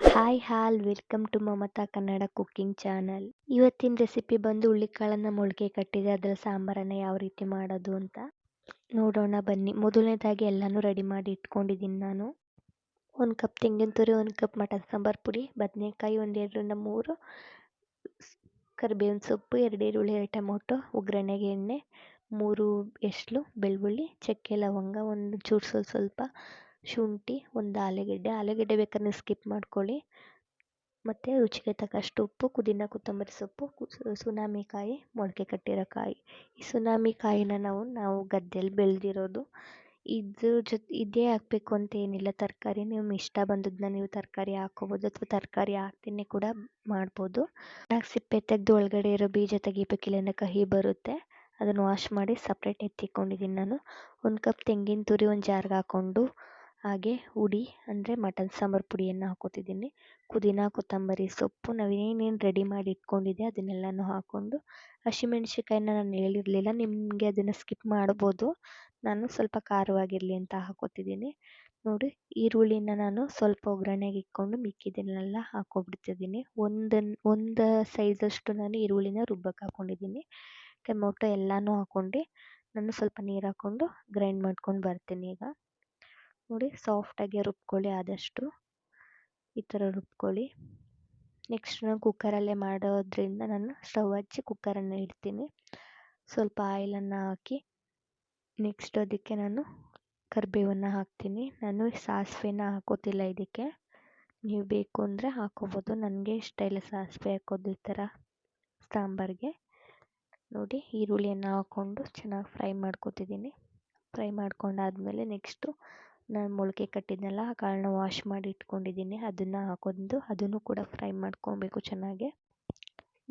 Hi all welcome to Mamata Kannada cooking channel. ಇವತ್ತಿನ recipe ಬಂದು ಹುಳ್ಳಿಕಾಳನ್ನು ಮೊಳಕೆ ಕಟ್ಟಿದೆ, ಅದರ ಸಾಂಬಾರನ್ನು ಯಾವ ರೀತಿ ಮಾಡೋದು ಅಂತ ನೋಡೋಣ ಬನ್ನಿ. ಮೊದಲನೇದಾಗಿ ಎಲ್ಲನೂ ರೆಡಿ ಮಾಡಿ ಇಟ್ಕೊಂಡಿದ್ದೀನಿ ನಾನು. 1 ಕಪ್ ತೆಂಗಿನ ತುರಿ, 1 ಕಪ್ ಮಟನ್ ಸಾಂಬಾರು ಪುಡಿ, ಬದನೆಕಾಯಿ 1 2 3, ಕರಿಬೇವಿನ ಸೊಪ್ಪು 2 ಈರುಳ್ಳಿ, 2 ಟೊಮೊಟೊ, ಒಗ್ಗರಣೆಗೆ ಎಣ್ಣೆ, 3 ಎಸ್ಳು ಬೆಳ್ಳುಳ್ಳಿ, ಚಕ್ಕೆ ಲವಂಗ, ಒಂದು ಚೂರು ಸ್ವಲ್ಪ ಶುಂಠಿ, ಒಂದು ಆಲೂಗೆಡ್ಡೆ ಬೇಕಾದ್ರೆ ನೀವು ಸ್ಕಿಪ್ ಮಾಡ್ಕೊಳ್ಳಿ, ಮತ್ತು ರುಚಿಗೆ ತಕ್ಕಷ್ಟು ಉಪ್ಪು, ಪುದೀನ ಕೊತ್ತಂಬರಿ ಸೊಪ್ಪು, ಸುನಾಮಿಕಾಯಿ, ಮೊಳಕೆ ಕಟ್ಟಿರೋ ಕಾಯಿ. ಈ ಸುನಾಮಿಕಾಯಿನ ನಾವು ಗದ್ದೆಯಲ್ಲಿ ಬೆಳೆದಿರೋದು. ಇದೇ ಹಾಕಬೇಕು ಅಂತ ಏನಿಲ್ಲ, ತರಕಾರಿ ನಿಮ್ಮ ಇಷ್ಟ ಬಂದದನ್ನ ನೀವು ತರಕಾರಿ ಹಾಕ್ಕೋಬೋದು, ಅಥವಾ ತರಕಾರಿ ಹಾಕ್ದೇ ಕೂಡ ಮಾಡ್ಬೋದು. ಸಿಪ್ಪೆ ತೆಗೆದು ಒಳಗಡೆ ಇರೋ ಬೀಜ ತೆಗಿಬೇಕಿಲ್ಲ, ಕಹಿ ಬರುತ್ತೆ. ಅದನ್ನು ವಾಶ್ ಮಾಡಿ ಸಪ್ರೇಟ್ ಎತ್ತಿಕೊಂಡಿದ್ದೀನಿ ನಾನು. 1 ಕಪ್ ತೆಂಗಿನ ತುರಿ ಒಂದು ಜಾರ್ಗೆ ಹಾಕ್ಕೊಂಡು, ಹಾಗೆ ಹುಡಿ ಅಂದರೆ ಮಟನ್ ಸಾಂಬಾರು ಪುಡಿಯನ್ನು ಹಾಕೋತಿದ್ದೀನಿ. ಪುದೀನ ಕೊತ್ತಂಬರಿ ಸೊಪ್ಪು ನಾವೇನೇನು ರೆಡಿ ಮಾಡಿ ಇಟ್ಕೊಂಡಿದ್ದೆ ಅದನ್ನೆಲ್ಲನೂ ಹಾಕ್ಕೊಂಡು, ಹಸಿಮೆಣ್ಸಿಕಾಯಿನ ನಾನು ಹೇಳಿರಲಿಲ್ಲ, ನಿಮಗೆ ಅದನ್ನು ಸ್ಕಿಪ್ ಮಾಡ್ಬೋದು. ನಾನು ಸ್ವಲ್ಪ ಖಾರವಾಗಿರಲಿ ಅಂತ ಹಾಕೋತಿದ್ದೀನಿ. ನೋಡಿ, ಈರುಳ್ಳಿನ ನಾನು ಸ್ವಲ್ಪ ಒಗ್ಗರಣೆಗೆ ಇಟ್ಕೊಂಡು ಮಿಕ್ಕಿದ್ದನ್ನೆಲ್ಲ ಹಾಕ್ಕೊಬಿಡ್ತಿದ್ದೀನಿ. ಒಂದು ಸೈಜಷ್ಟು ನಾನು ಈರುಳ್ಳಿನ ರುಬ್ಬಕ್ಕೆ ಹಾಕ್ಕೊಂಡಿದ್ದೀನಿ. ಟೊಮೊಟೊ ಎಲ್ಲನೂ ಹಾಕ್ಕೊಂಡು ನಾನು ಸ್ವಲ್ಪ ನೀರು ಹಾಕ್ಕೊಂಡು ಗ್ರೈಂಡ್ ಮಾಡ್ಕೊಂಡು ಬರ್ತೀನಿ. ಈಗ ನೋಡಿ, ಸಾಫ್ಟಾಗಿ ರುಬ್ಕೊಳ್ಳಿ, ಆದಷ್ಟು ಈ ಥರ ರುಬ್ಕೊಳ್ಳಿ. ನೆಕ್ಸ್ಟ್ ನಾನು ಕುಕ್ಕರಲ್ಲೇ ಮಾಡೋದ್ರಿಂದ ನಾನು ಸ್ಟವ್ ಹಚ್ಚಿ ಕುಕ್ಕರನ್ನು ಇಡ್ತೀನಿ. ಸ್ವಲ್ಪ ಆಯಿಲನ್ನು ಹಾಕಿ ನೆಕ್ಸ್ಟ್ ಅದಕ್ಕೆ ನಾನು ಕರಿಬೇವನ್ನು ಹಾಕ್ತೀನಿ. ನಾನು ಸಾಸಿವೆನ ಹಾಕೋತಿಲ್ಲ ಇದಕ್ಕೆ, ನೀವು ಬೇಕು ಅಂದರೆ ಹಾಕೋಬೋದು. ನನಗೆ ಇಷ್ಟ ಇಲ್ಲ ಸಾಸಿವೆ ಹಾಕೋದು ಈ ಥರ ಸಾಂಬಾರಿಗೆ. ನೋಡಿ, ಈರುಳ್ಳಿಯನ್ನು ಹಾಕ್ಕೊಂಡು ಚೆನ್ನಾಗಿ ಫ್ರೈ ಮಾಡ್ಕೊತಿದ್ದೀನಿ. ಫ್ರೈ ಮಾಡ್ಕೊಂಡಾದಮೇಲೆ ನೆಕ್ಸ್ಟು ನಾನು ಮೊಳಕೆ ಕಟ್ಟಿದ್ನಲ್ಲ ಆ ಕಾಳನ್ನ ವಾಶ್ ಮಾಡಿ ಇಟ್ಕೊಂಡಿದ್ದೀನಿ, ಅದನ್ನು ಹಾಕೊಂಡು ಅದನ್ನು ಕೂಡ ಫ್ರೈ ಮಾಡ್ಕೊಬೇಕು ಚೆನ್ನಾಗೆ.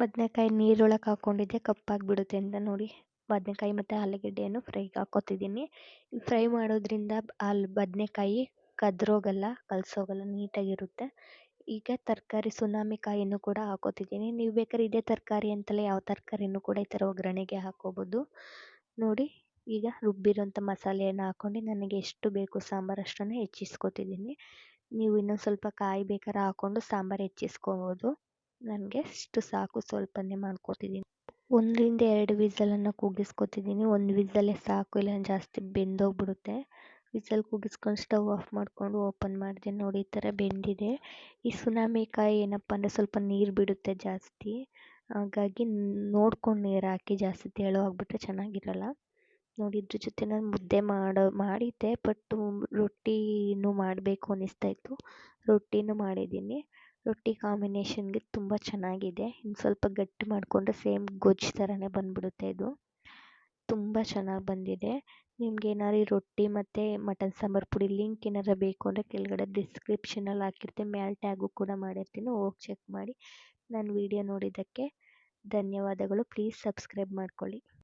ಬದನೆಕಾಯಿ ನೀರೊಳಗೆ ಹಾಕ್ಕೊಂಡಿದ್ದೆ, ಕಪ್ಪಾಗಿಬಿಡುತ್ತೆ ಅಂತ ನೋಡಿ ಬದನೆಕಾಯಿ ಮತ್ತು ಆಲೂಗೆಡ್ಡೆಯನ್ನು ಫ್ರೈಗೆ ಹಾಕ್ಕೊತಿದ್ದೀನಿ. ಫ್ರೈ ಮಾಡೋದ್ರಿಂದ ಬದನೆಕಾಯಿ ಕಲಸೋಗಲ್ಲ, ನೀಟಾಗಿರುತ್ತೆ. ಈಗ ತರಕಾರಿ ಸುನಾಮಿಕಾಯಿನೂ ಕೂಡ ಹಾಕೋತಿದ್ದೀನಿ. ನೀವು ಬೇಕಾದ್ರೆ ಇದೇ ತರಕಾರಿ ಅಂತಲೇ ಯಾವ ತರಕಾರಿನೂ ಕೂಡ ಈ ಥರ ಒಗ್ಗರಣೆಗೆ ಹಾಕ್ಕೋಬೋದು. ನೋಡಿ, ಈಗ ರುಬ್ಬಿರೋಂಥ ಮಸಾಲೆಯನ್ನು ಹಾಕ್ಕೊಂಡು ನನಗೆ ಎಷ್ಟು ಬೇಕು ಸಾಂಬಾರು ಅಷ್ಟನ್ನು ಹೆಚ್ಚಿಸ್ಕೊತಿದ್ದೀನಿ. ನೀವು ಇನ್ನೊಂದು ಸ್ವಲ್ಪ ಕಾಯಿ ಬೇಕಾದ್ರೆ ಹಾಕ್ಕೊಂಡು ಸಾಂಬಾರು ಹೆಚ್ಚಿಸ್ಕೋಬೋದು. ನನಗೆ ಇಷ್ಟು ಸಾಕು, ಸ್ವಲ್ಪನೇ ಮಾಡ್ಕೊತಿದ್ದೀನಿ. 1 2 ವಿಸಲನ್ನು ಕೂಗಿಸ್ಕೊತಿದ್ದೀನಿ. 1 ವಿಸಲೇ ಸಾಕು, ಇಲ್ಲ ಜಾಸ್ತಿ ಬೆಂದೋಗ್ಬಿಡುತ್ತೆ. ವಿಸಲ್ ಕೂಗಿಸ್ಕೊಂಡು ಸ್ಟವ್ ಆಫ್ ಮಾಡಿಕೊಂಡು ಓಪನ್ ಮಾಡಿದೆ. ನೋಡಿ, ಈ ಥರ ಬೆಂದಿದೆ. ಈ ಸುನಾಮಿಕಾಯಿ ಏನಪ್ಪ ಅಂದರೆ ಸ್ವಲ್ಪ ನೀರು ಬಿಡುತ್ತೆ ಜಾಸ್ತಿ, ಹಾಗಾಗಿ ನೋಡ್ಕೊಂಡು ನೀರು ಹಾಕಿ, ಜಾಸ್ತಿ ತೆಳು ಆಗಿಬಿಟ್ರೆ ಚೆನ್ನಾಗಿರಲ್ಲ. ನೋಡಿ, ಇದ್ರ ಜೊತೆ ನಾನು ಮುದ್ದೆ ಮಾಡಿದ್ದೆ, ಬಟ್ ರೊಟ್ಟಿನೂ ಮಾಡಬೇಕು ಅನ್ನಿಸ್ತಾಯಿತ್ತು, ರೊಟ್ಟಿನೂ ಮಾಡಿದ್ದೀನಿ. ರೊಟ್ಟಿ ಕಾಂಬಿನೇಷನ್ಗೆ ತುಂಬ ಚೆನ್ನಾಗಿದೆ. ಇನ್ನು ಸ್ವಲ್ಪ ಗಟ್ಟಿ ಮಾಡಿಕೊಂಡ್ರೆ ಸೇಮ್ ಗೊಜ್ಜು ಥರನೇ ಬಂದುಬಿಡುತ್ತೆ. ಇದು ತುಂಬ ಚೆನ್ನಾಗಿ ಬಂದಿದೆ. ನಿಮ್ಗೆ ಏನಾದ್ರು ಈ ರೊಟ್ಟಿ ಮತ್ತು ಮಟನ್ ಸಾಂಬಾರು ಪುಡಿ ಲಿಂಕ್ ಏನಾರು ಬೇಕು ಅಂದರೆ ಕೆಳಗಡೆ ಡಿಸ್ಕ್ರಿಪ್ಷನಲ್ಲಿ ಹಾಕಿರ್ತೀನಿ, ಮೇಲೆ ಟ್ಯಾಗು ಕೂಡ ಮಾಡಿರ್ತೀನಿ, ಹೋಗಿ ಚೆಕ್ ಮಾಡಿ. ನನ್ನ ವಿಡಿಯೋ ನೋಡಿದ್ದಕ್ಕೆ ಧನ್ಯವಾದಗಳು. ಪ್ಲೀಸ್ ಸಬ್ಸ್ಕ್ರೈಬ್ ಮಾಡ್ಕೊಳ್ಳಿ.